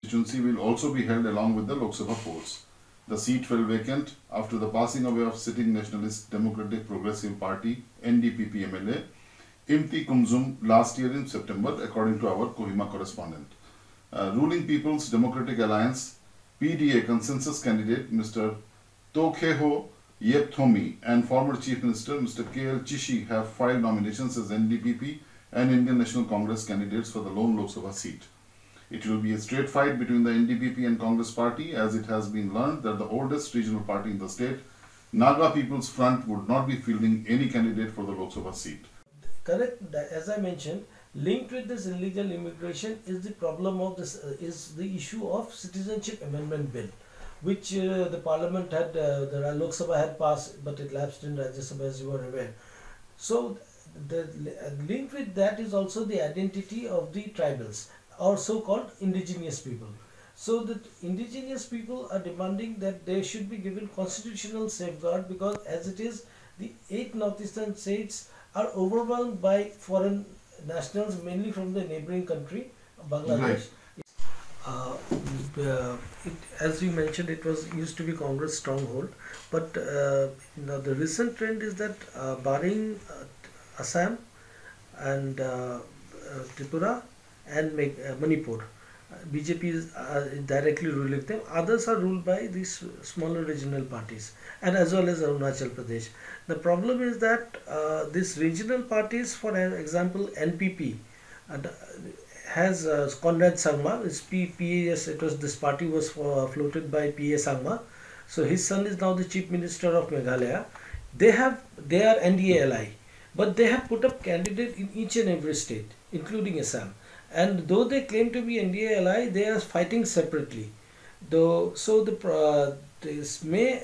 constituency will also be held along with the Lok Sabha polls. The seat fell vacant after the passing away of sitting Nationalist Democratic Progressive Party (NDPP) MLA Imti Kumzum last year in September, according to our Kohima correspondent. Ruling People's Democratic Alliance (PDA) consensus candidate Mr. Tokheho Yepthomi and former Chief Minister Mr. KL Chishi have filed nominations as NDPP and Indian National Congress candidates for the lone Lok Sabha seat. It will be a straight fight between the NDPP and Congress party, as it has been learned that the oldest regional party in the state, Naga People's Front, would not be fielding any candidate for the Lok Sabha seat. Correct. As I mentioned, linked with this illegal immigration is the problem of this is the issue of Citizenship Amendment Bill, which the Parliament had, the Lok Sabha had passed, but it lapsed in Rajya Sabha, as you are aware. So the link with that is also the identity of the tribals, or so-called indigenous people. So the indigenous people are demanding that they should be given constitutional safeguard, because as it is, the 8 northeastern states are overwhelmed by foreign nationals, mainly from the neighboring country, Bangladesh. As you mentioned, it used to be Congress stronghold, but now the recent trend is that barring Assam and Tripura and Manipur, BJP is directly ruling them. Others are ruled by these smaller regional parties, and as well as Arunachal Pradesh. The problem is that these regional parties, for example, NPP, has Conrad Sangma. It's PAS. This party was floated by P.A. Sangma. So his son is now the Chief Minister of Meghalaya. They are NDA-LI, but they have put up candidate in each and every state, including Assam. And though they claim to be NDA-LI, they are fighting separately. This may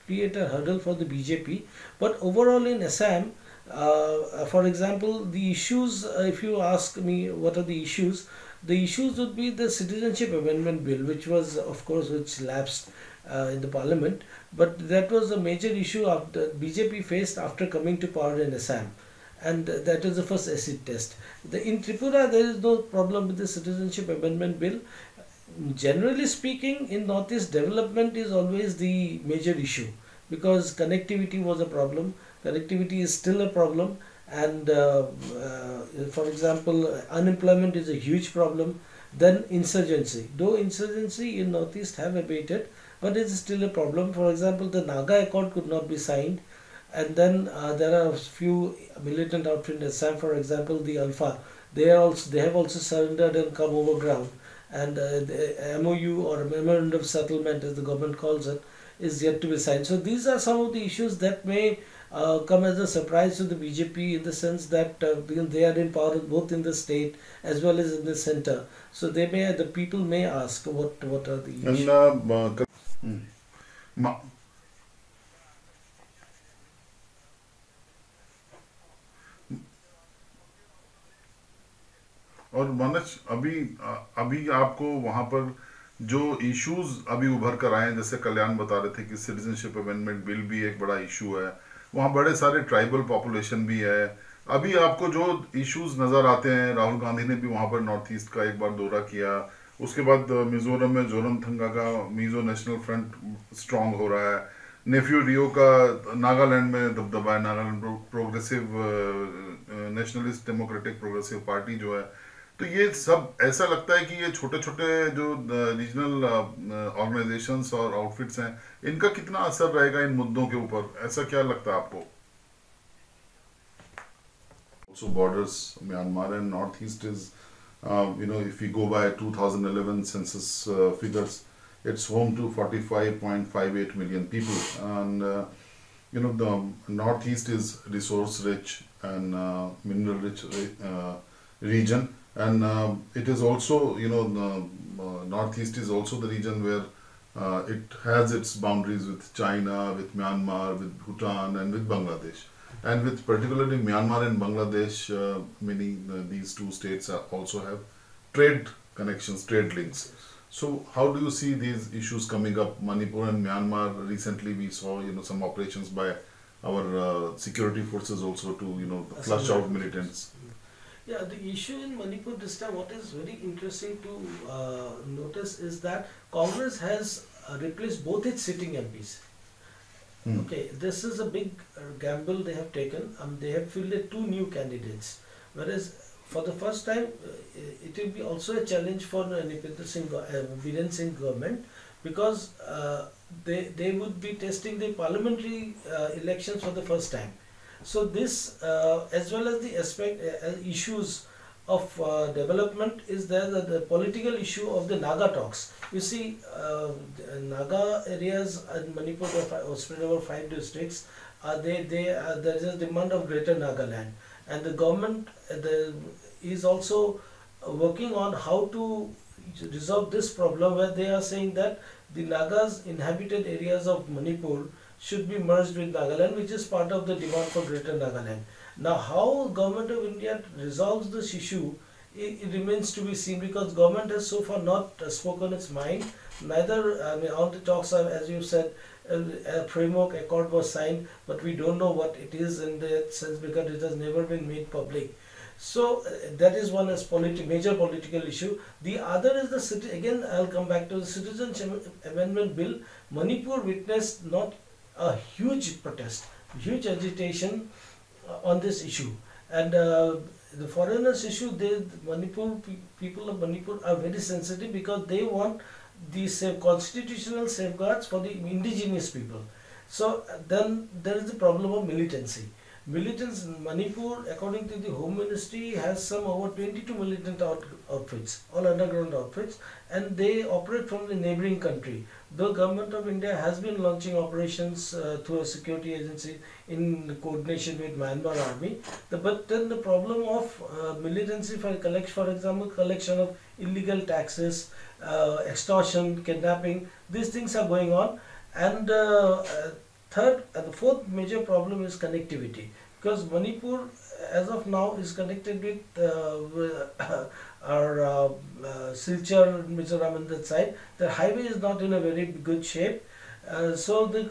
create a hurdle for the BJP. But overall in Assam, for example, the issues, if you ask me what are the issues would be the Citizenship Amendment Bill, which was, of course, which lapsed in the Parliament. But that was a major issue BJP faced after coming to power in Assam. And that is the first acid test. In Tripura, there is no problem with the Citizenship Amendment Bill. Generally speaking, in Northeast, development is always the major issue, because connectivity was a problem. Connectivity is still a problem. And for example, unemployment is a huge problem. Then insurgency. Though insurgency in Northeast have abated, but it is still a problem. For example, the Naga Accord could not be signed. And then there are a few militant outfits in Assam, for example, the Alpha. They have also surrendered and come over ground. And the MOU, or Memorandum of Settlement, as the government calls it, is yet to be signed. So these are some of the issues that may come as a surprise to the BJP, in the sense that they are in power both in the state as well as in the center. So the people may ask what are the issues. और मनज अभी आपको वहाँ पर जो issues अभी उभर कर आए हैं, जैसे कल्याण बता रहे थे कि सिटीजनशिप अमेंडमेंट बिल भी एक बड़ा इशू है, वहाँ बड़े सारे ट्राइबल पॉपुलेशन भी है। अभी आपको जो इश्यूज नज़र आते हैं, राहुल गांधी ने भी वहाँ पर नॉर्थ ईस्ट का एक बार दौरा किया, उसके बाद मिजोरम में जोरमथंगा का मिजो नेशनल फ्रंट स्ट्रांग हो रहा है, नेफ्यू रियो का नागालैंड में दबदबा है, Nagaland progressive nationalist democratic progressive party जो है। तो ये सब ऐसा लगता है कि ये छोटे छोटे जो रीजनल ऑर्गेनाइजेशंस और आउटफिट्स हैं, इनका कितना असर रहेगा इन मुद्दों के ऊपर, ऐसा क्या लगता है आपको? Also borders Myanmar and Northeast is, if we go by 2011 census figures, it's home to 45.58 million people, and the Northeast is resource rich and mineral rich region. And it is also, the Northeast is also the region where it has its boundaries with China, with Myanmar, with Bhutan, and with Bangladesh. And with particularly Myanmar and Bangladesh, these two states also have trade connections, trade links. So how do you see these issues coming up? Manipur and Myanmar, recently we saw, some operations by our security forces also to, flush out militants. Yeah, the issue in Manipur this time, what is very interesting to notice is that Congress has replaced both its sitting MPs. Hmm. Okay, this is a big gamble they have taken. They have fielded two new candidates, whereas for the first time, it will be also a challenge for Biren Singh government, because they would be testing the parliamentary elections for the first time. So this, as well as the aspect issues of development, is there the political issue of the Naga talks. You see, Naga areas in Manipur are spread over 5 districts. There is a demand of Greater Nagaland, and the government is also working on how to resolve this problem, where they are saying that the Nagas inhabited areas of Manipur should be merged with Nagaland, which is part of the demand for Greater Nagaland. Now, how Government of India resolves this issue, it remains to be seen, because government has so far not spoken its mind. Neither, I mean, all the talks are, as you said, a framework accord was signed, but we don't know what it is in that sense, because it has never been made public. So that is one as major political issue. The other is the city. Again, I'll come back to the Citizenship Amendment Bill. Manipur witnessed not a huge protest, huge agitation on this issue, and the foreigners issue. People of Manipur are very sensitive, because they want these constitutional safeguards for the indigenous people. So then there is the problem of militancy. Militants in Manipur, according to the Home Ministry, has some over 22 militant outfits, all underground outfits, and they operate from the neighboring country. The Government of India has been launching operations through a security agency in coordination with Myanmar Army. But then the problem of militancy, for example, collection of illegal taxes, extortion, kidnapping, these things are going on. And third and the fourth major problem is connectivity, because Manipur as of now is connected with our Silchar, Mizoram on that side. The highway is not in a very good shape, so the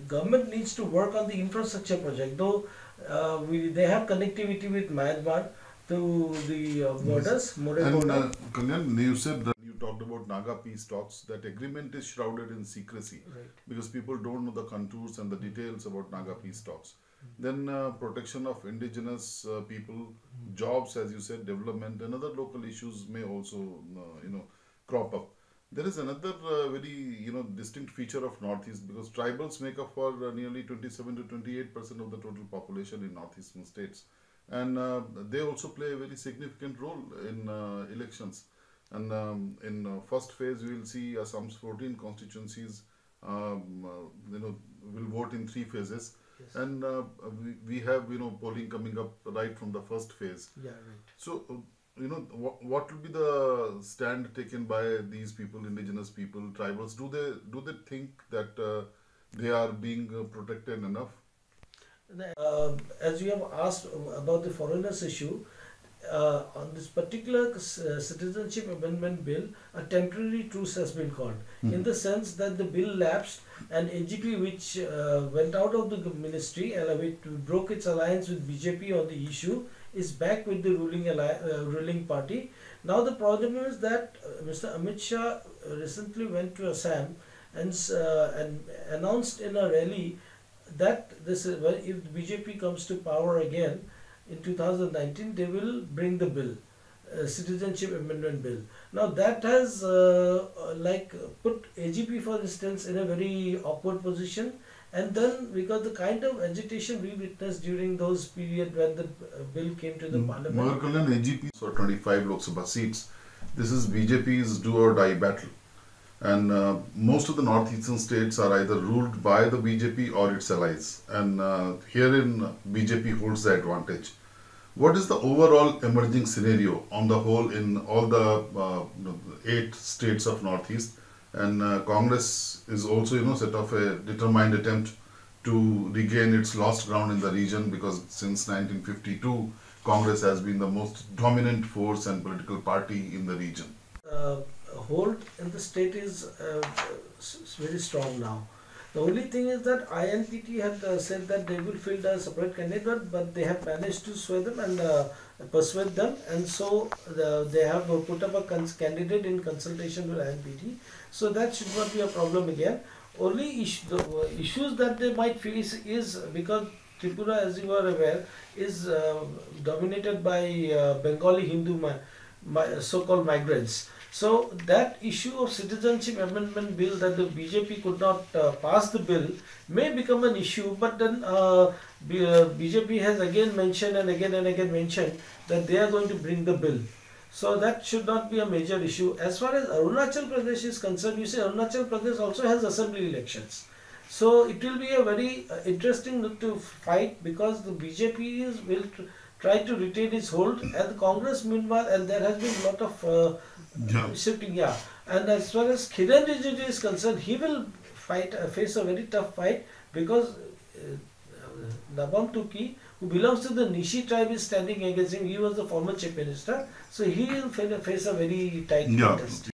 government needs to work on the infrastructure project. Though they have connectivity with Myanmar to the borders, More And border. Kalyan, you said that you talked about Naga peace talks. That agreement is shrouded in secrecy, Right. because people don't know the contours and the details about Naga peace talks. Then protection of indigenous people, jobs, as you said, development, and other local issues may also crop up. There is another very distinct feature of Northeast, because tribals make up for nearly 27 to 28% of the total population in Northeastern states, and they also play a very significant role in elections. And in first phase, we will see Assam's 14 constituencies, will vote in 3 phases, Yes. and we have polling coming up right from the first phase. Yeah, right. So what will be the stand taken by these people, indigenous people, tribals? Do they think that they are being protected enough? As you have asked about the foreigners issue, on this particular citizenship amendment bill, a temporary truce has been called, in the sense that the bill lapsed, and AGP, which went out of the ministry and which broke its alliance with BJP on the issue, is back with the ruling party. Now the problem is that Mr. Amit Shah recently went to Assam and announced in a rally that this is, well, if BJP comes to power again in 2019, they will bring the bill, Citizenship Amendment Bill. Now that has put AGP, for instance, in a very awkward position. And then, because the kind of agitation we witnessed during those period when the bill came to the parliament. Maharkalyan AGP for 25 Lok Sabha seats. This is BJP's do or die battle. And most of the northeastern states are either ruled by the BJP or its allies. And herein BJP holds the advantage. What is the overall emerging scenario on the whole in all the 8 states of Northeast? And Congress is also set off a determined attempt to regain its lost ground in the region, because since 1952 Congress has been the most dominant force and political party in the region. Hold in the state is very strong now. The only thing is that INPT had said that they will field a separate candidate, but they have managed to sway them and persuade them, and so they have put up a candidate in consultation with INPT. So that should not be a problem again. Only the issues that they might face is because Tripura, as you are aware, is dominated by Bengali Hindu so-called migrants. So that issue of citizenship amendment bill, that the BJP could not pass the bill, may become an issue. But then BJP has again mentioned and again mentioned that they are going to bring the bill. So that should not be a major issue. As far as Arunachal Pradesh is concerned, you say Arunachal Pradesh also has assembly elections. So it will be a very interesting to fight, because the BJP will try to retain its hold, and Congress meanwhile, and there has been a lot of shifting. Yeah, and as far as Kiran Rijiju is concerned, he will face a very tough fight, because Nabam Tuki, who belongs to the Nishi tribe, is standing against him. He was the former chief minister, so he will face a very tight contest.